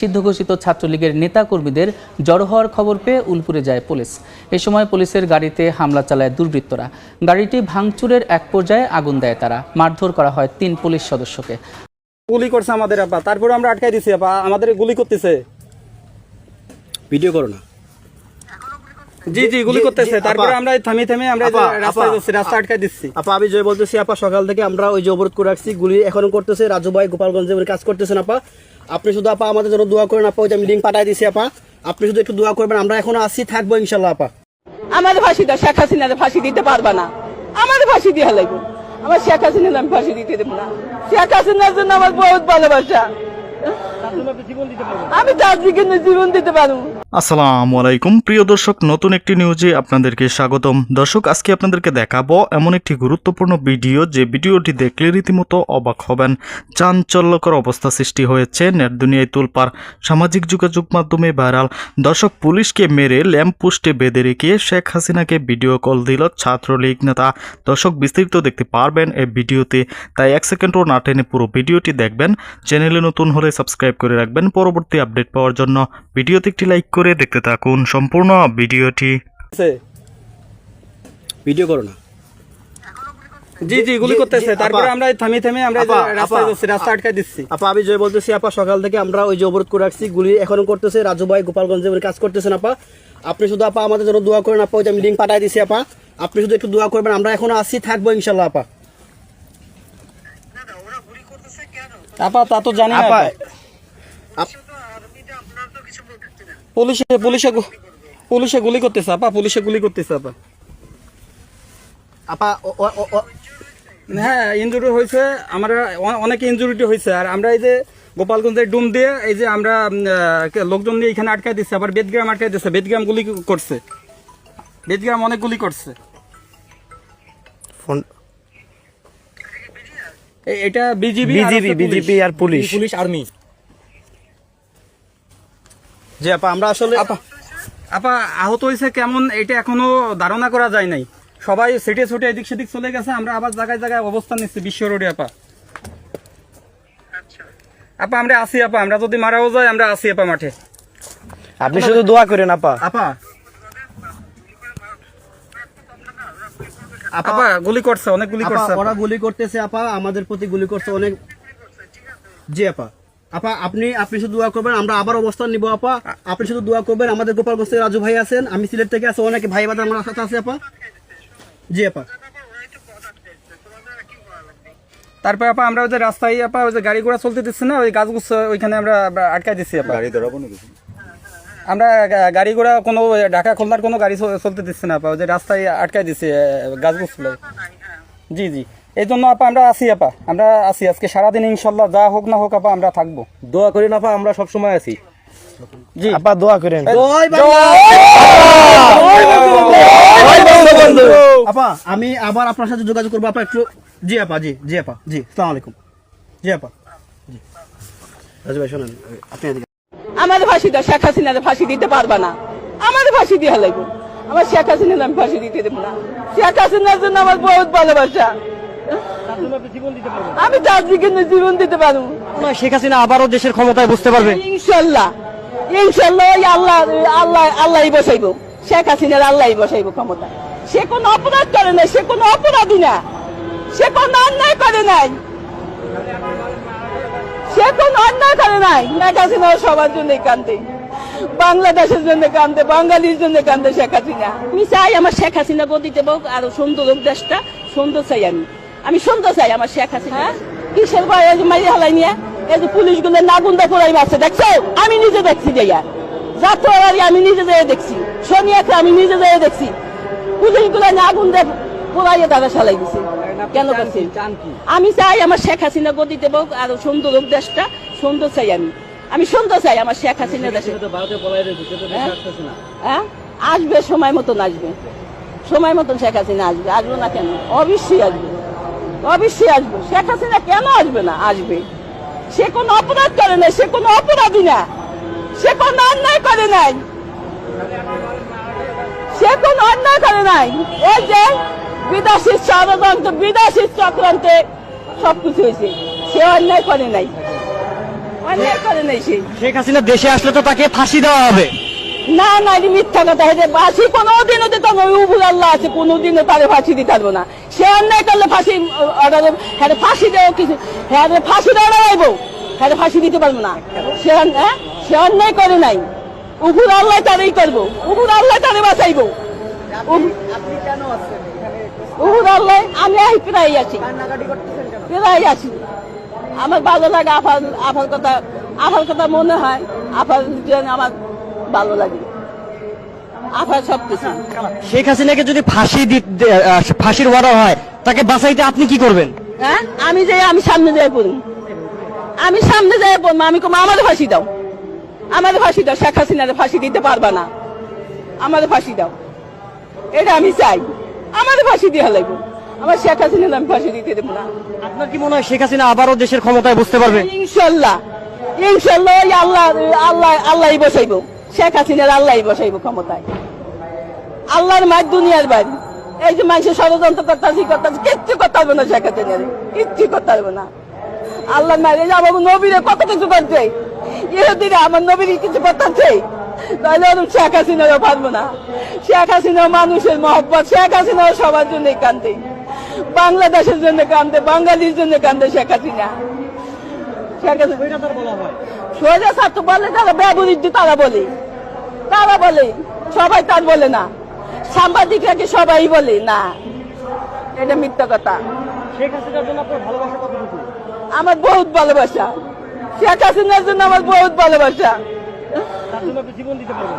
সিদ্ধ ঘোষিত ছাত্রলীগের নেতাকর্মীদের জড়ো হওয়ার খবর পেয়ে উলপুরে যায় পুলিশ। এ সময় পুলিশের গাড়িতে হামলা চালায় দুর্বৃত্তরা। গাড়িটি ভাঙচুরের এক পর্যায়ে আগুন দেয় তারা। মারধর করা হয় 3 পুলিশ সদস্যকে। গুলি করছে আমাদের আপা, তারপরে আমরা আটকাই দিছি আপা, আমাদের গুলি করতেছে। ভিডিও করো না। জি জি গুলি করতেছে, তারপরে আমরা থামি আমরা রাস্তায় যাচ্ছি, রাস্তা আটকাই দিচ্ছি। আপা আমি জয় বলতেছি আপা, সকাল থেকে আমরা ওই যে অবরোধ করে রাখছি, গুলি এখনো করতেছে। রাজু ভাই গোপালগঞ্জে উনি কাজ করতেছেন আপা। আপনি শুধু আপা আমাদের জন্য দোয়া করেন আপা, ওই যে আমি লিঙ্ক পাঠাই দিছি আপা, আপনি শুধু একটু দোয়া করবেন, আমরা এখনো আসছি, থাকবো ইনশাল্লাহ আপা। আমাদের ফাঁসিটা শেখ হাসিনার ফাঁসি দিতে পারবা না, আমাদের ফাঁসি দিয়ে লাগবে। আমার শেখ হাসিনার আমি ফাঁসি দিতে দেবো না। শেখ হাসিনার জন্য আমার বহুত ভালোবাসা, আমি তার জন্য জীবন দিতে পারবো। আসসালামু আলাইকুম প্রিয় দর্শক, নতুন একটি নিউজে আপনাদেরকে স্বাগতম। দর্শক, আজকে আপনাদেরকে দেখাবো এমন একটি গুরুত্বপূর্ণ ভিডিও, যে ভিডিওটি দেখলে রীতিমতো অবাক হবেন। চাঞ্চল্যকর অবস্থা সৃষ্টি হয়েছে, নেট দুনিয়ায় তোলপাড়, সামাজিক যোগাযোগ মাধ্যমে ভাইরাল। দর্শক, পুলিশকে মেরে ল্যাম্প পোস্টে বেঁধে রেখে শেখ হাসিনাকে ভিডিও কল দিল ছাত্রলীগ নেতা। দর্শক, বিস্তারিত দেখতে পারবেন এই ভিডিওতে, তাই 1 সেকেন্ডও না টেনে পুরো ভিডিওটি দেখবেন। চ্যানেলে নতুন হলে সাবস্ক্রাইব করে রাখবেন পরবর্তী আপডেট পাওয়ার জন্য। ভিডিওতে একটি লাইক করে দেখতে থাকুন সম্পূর্ণ ভিডিওটি। ভিডিও করো না। জি জি গুলি করতেছে, তারপরে আমরা থামি আমরা রাস্তায় যাচ্ছি, রাস্তা আটকাই দিচ্ছি। আপা আমি জয় বলতেছি আপা, সকাল থেকে আমরা ওই যে অবরোধ করে রাখছি, গুলি এখনো করতেছে। রাজু ভাই গোপালগঞ্জে উনি কাজ করতেছেন আপা, আপনি শুধু আপা আমাদের জন্য দোয়া করেন আপা, ওই যে আমি লিঙ্ক পাঠাই দিছি আপা, আপনি শুধু একটু দোয়া করবেন, আমরা এখনো আসছি, থাকবো ইনশাল্লাহ আপা। আপা তা তো জানি না আপা, পুলিশে গুলি করতেছে আপা, পুলিশে গুলি করতেছে আপা। আপা হ্যাঁ ইনজুরি হয়েছে, আমরা অনেক ইনজুরিটি হয়েছে। আর আমরা এই যে গোপালগঞ্জের ডুম দিয়ে এই যে আমরা লোকজন নিয়ে এখানে আটকাই দিচ্ছি, আবার বেদগ্রাম আটকাই দিচ্ছে। বেদগ্রাম গুলি করছে, বেদগ্রাম অনেক গুলি করছে। এটা বিজিবি আর পুলিশ আর্মি। জি আপা, আমরা আসলে আপা আহত হয়েছে কেমন এটা এখনো ধারণা করা যায় নাই। সবাই সেটে ছুটে এদিক সেদিক চলে গেছে, আমরা আবার জায়গায় জায়গায় অবস্থান নিচ্ছি বিশ্ব রোডে আপা। আপা আমরা আসি আপা, আমরা যদি মারাও যাই আমরা আসি আপা মাঠে। আপনি শুধু দোয়া করেন আপা। আপা আপা গুলি করছে, অনেক গুলি করছে, ওরা গুলি করতেছে আপা, আমাদের প্রতি গুলি করছে অনেক। জি আপা, আপা আপনি শুধু দোয়া করবেন, আমরা আবার অবস্থান নিব আপা, আপনি শুধু দোয়া করবেন। আমাদের গোপালগঞ্জ থেকে রাজু ভাই আছেন, আমি সিলেট থেকে আছে, অনেক ভাই বাজার আমার সাথে আছে আপা। জি আপা, তারপর আপা আমরা ওই যে রাস্তায় আপা ওই যে গাড়ি ঘোড়া চলতে দিচ্ছি না, ওই গাছগুছ ওইখানে আমরা আটকাই দিচ্ছি আপা। আমরা গাড়ি ঘোড়া কোনো ঢাকা খুলনার কোনো গাড়ি চলতে দিচ্ছি না আপা, ওই যে রাস্তায় আটকাই দিচ্ছি গাছগুছ। জি জি, এই জন্য আপা আমরা আসি আপা, আমরা আসি আজকে সারাদিন ইনশাল্লাহ, যা হোক না হোক আপা আমরা থাকবো। দোয়া করেন আপা, আমরা সব সময় আছি। জি আপা দোয়া করেন। আপা আমি আবার আপনার সাথে যোগাযোগ করবো আপা একটু। জি আপা, জি জি আপা, জি আসসালামু আলাইকুম। জি আপা, জি রাজু ভাই শোনেন, আপনি আমাদের ফাঁসিটা শেখ হাসিনার ফাঁসি দিতে পারবা না, আমাদের ফাঁসি দিয়ে লাগবে। আমার শেখ হাসিনার আমি ফাঁসি দিতে দেবো না। শেখ হাসিনার জন্য আমার বহুত ভালোবাসা, আমি তার জন্য জীবন দিতে পারবো। শেখ হাসিনা আবারও দেশের ক্ষমতায় বুঝতে পারবে ইনশাল্লাহ, ইনশাল্লাহ আল্লাহই বসাইবো, শেখ হাসিনার আল্লাহই বসাইবো ক্ষমতা। সে কোনো অপরাধ করে নাই, সে কোনো অপরাধী না, সে কোনো অন্যায় করে নাই, সে কোনো অন্যায় করে নাই। শেখ হাসিনা সবার জন্য কান্দে, বাংলাদেশের জন্য কান্দে, বাঙালির জন্য কান্দে শেখ হাসিনা। আমি চাই আমার শেখ হাসিনা গদিতে হোক, আরো সুন্দর হোক দেশটা, সুন্দর চাই আমি সুন্দর চাই আমার শেখ হাসিনা। কিসের ভয় মারি হালাই নিয়ে এই যে পুলিশ গুলো নাগুন্দা পোড়াই মারছে, দেখছো? আমি নিজে দেখছি যাইয়া যাত্রাবাড়ি, আমি নিজে যেয়ে দেখছি, শনিয়াকে আমি নিজে যেয়ে দেখছি, পুলিশ গুলো নাগুন্দা পোড়াইয়ে দাদা সালাই দিছে। কেন করছি? আমি চাই আমার শেখ হাসিনা গদিতে হোক, আরো সুন্দর হোক দেশটা, সুন্দর চাই আমি সুন্দর চাই আমার শেখ হাসিনা দেশে। হ্যাঁ আসবে, সময় মতন আসবে, সময় মতন শেখ হাসিনা আসবে। আসবো না কেন? অবশ্যই আসবে, অবশ্যই আসবে। শেখ হাসিনা কেন আসবে না? আসবে। সে কোনো অপরাধ করে নাই, সে কোনো অপরাধী না, সে কোনো অন্যায় করে নাই, সে কোনো অন্যায় করে নাই। এই যে বিদেশি ষড়যন্ত্র, বিদেশি চক্রান্তে সবকিছু হয়েছে, সে অন্যায় করে নাই, অন্যায় করে নাই সে। শেখ হাসিনা দেশে আসলে তো তাকে ফাঁসি দেওয়া হবে। না না, এটা মিথ্যা কথা। এটা ফাঁসি কোনোদিনও দিতে হবে, উবুল আল্লাহ আছে, কোনোদিনও তারে ফাঁসি দিতে পারবো না। সে অন্যায় করলে ফাঁসি হ্যাঁ ফাঁসি দেওয়া কিছু, হ্যাঁ ফাঁসি দেওয়া লাগবো, হ্যাঁ ফাঁসি দিতে পারবো না। সে অন্যায় করে নাই, উবুল আল্লাহ তারই করবো, উবুল আল্লাহ তারে বাঁচাইবো। উবুল আল্লাহ আমি প্রায় আছি, প্রায় আছি। আমার ভালো লাগে আফার কথা মনে হয়, আফার আমার ভালো লাগে, আফার সবকিছু। শেখ হাসিনাকে যদি ফাঁসির ওয়াদা হয়, তাকে বাঁচাইতে আপনি কি করবেন? হ্যাঁ আমি সামনে যাই পড়ুন, আমি সামনে যাই পড়বো, আমি কম আমাদের ফাঁসি দাও, আমাদের ফাঁসি দাও। শেখ হাসিনার ফাঁসি দিতে পারবা না, আমাদের ফাঁসি দাও, এটা আমি চাই। আমাদের ফাঁসি দেওয়া লাগবে, আমার শেখ হাসিনার আমি ফাঁসি দিতে দেবো না। আপনার কি মনে হয় শেখ হাসিনা আবারও দেশের ক্ষমতায় বসতে পারবে? ইনশাল্লাহ, ইনশাল্লাহ আল্লাহ বসাইবো, শেখ হাসিনার আল্লাহ বসাইবো ক্ষমতায়। আল্লাহর মায়ের দুনিয়ার বাড়ি। এই যে মানুষের ষড়যন্ত্র করতেছি কিচ্ছু করতে পারবে না শেখ হাসিনার, কিচ্ছু করতে পারবে না। আল্লাহর মায়ের, এই যে আমার নবীরে কত কিছু করছে, ইহুদিরা আমার নবীর কিছু করতেছে, তাহলে ওরকম শেখ হাসিনারও পারবো না। শেখ হাসিনা মানুষের মহব্বত, শেখ হাসিনাও সবার জন্য কান্দে, বাংলাদেশের জন্য কান্দে, বাঙালির জন্য কান্দে শেখ হাসিনা। সোজা ছাত্র বলে, তারা ব্যবহৃত, তারা বলে, সবাই তার বলে না, সাংবাদিকরা কি সবাই বলে না, এটা মিথ্যা কথা। শেখ হাসিনার জন্য আপনার ভালোবাসা কতটুকু? আমার বহুত ভালোবাসা, শেখ হাসিনার জন্য আমার বহুত ভালোবাসা।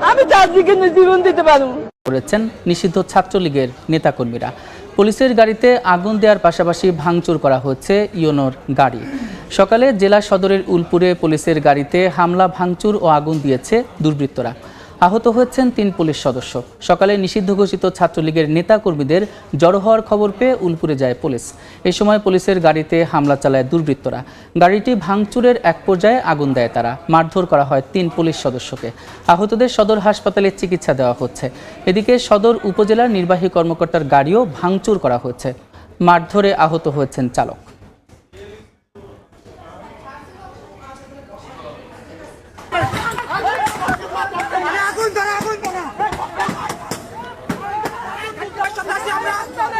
আমি তার দিকে জীবন দিতে পারবো। করেছেন নিষিদ্ধ ছাত্রলীগের নেতাকর্মীরা। পুলিশের গাড়িতে আগুন দেওয়ার পাশাপাশি ভাঙচুর করা হচ্ছে ইউনোর গাড়ি। সকালে জেলা সদরের উলপুরে পুলিশের গাড়িতে হামলা, ভাঙচুর ও আগুন দিয়েছে দুর্বৃত্তরা। আহত হয়েছেন 3 পুলিশ সদস্য। সকালে নিষিদ্ধ ঘোষিত ছাত্রলীগের নেতাকর্মীদের জড়ো হওয়ার খবর পেয়ে উলপুরে যায় পুলিশ। এই সময় পুলিশের গাড়িতে হামলা চালায় দুর্বৃত্তরা। গাড়িটি ভাঙচুরের এক পর্যায়ে আগুন দেয় তারা। মারধর করা হয় 3 পুলিশ সদস্যকে। আহতদের সদর হাসপাতালে চিকিৎসা দেওয়া হচ্ছে। এদিকে সদর উপজেলার নির্বাহী কর্মকর্তার গাড়িও ভাঙচুর করা হয়েছে। মারধরে আহত হয়েছেন চালক।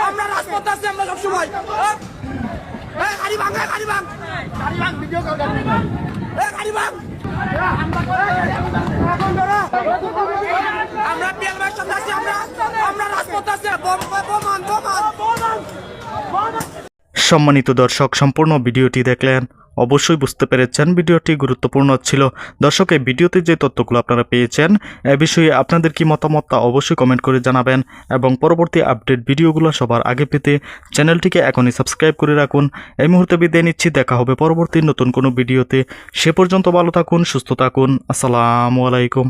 আমরা রাজপথে আছি, আমরা সবসময় গাড়ি ভাঙ, ভিডিও কর, গাড়ি ভাঙ। আমরা পিএলএর সাথে আছি, আমরা রাজপথে আছি, সম্মানিত দর্শক, সম্পূর্ণ ভিডিওটি দেখলেন, অবশ্যই বুঝতে পেরেছেন ভিডিওটি গুরুত্বপূর্ণ ছিল। দর্শক, এই ভিডিওতে যে তথ্যগুলো আপনারা পেয়েছেন এ বিষয়ে আপনাদের কি মতামত তা অবশ্যই কমেন্ট করে জানাবেন এবং পরবর্তী আপডেট ভিডিওগুলো সবার আগে পেতে চ্যানেলটিকে এখনই সাবস্ক্রাইব করে রাখুন। এই মুহূর্তে বিদায় নিচ্ছি, দেখা হবে পরবর্তী নতুন কোনো ভিডিওতে। সে পর্যন্ত ভালো থাকুন, সুস্থ থাকুন। আসসালামু আলাইকুম।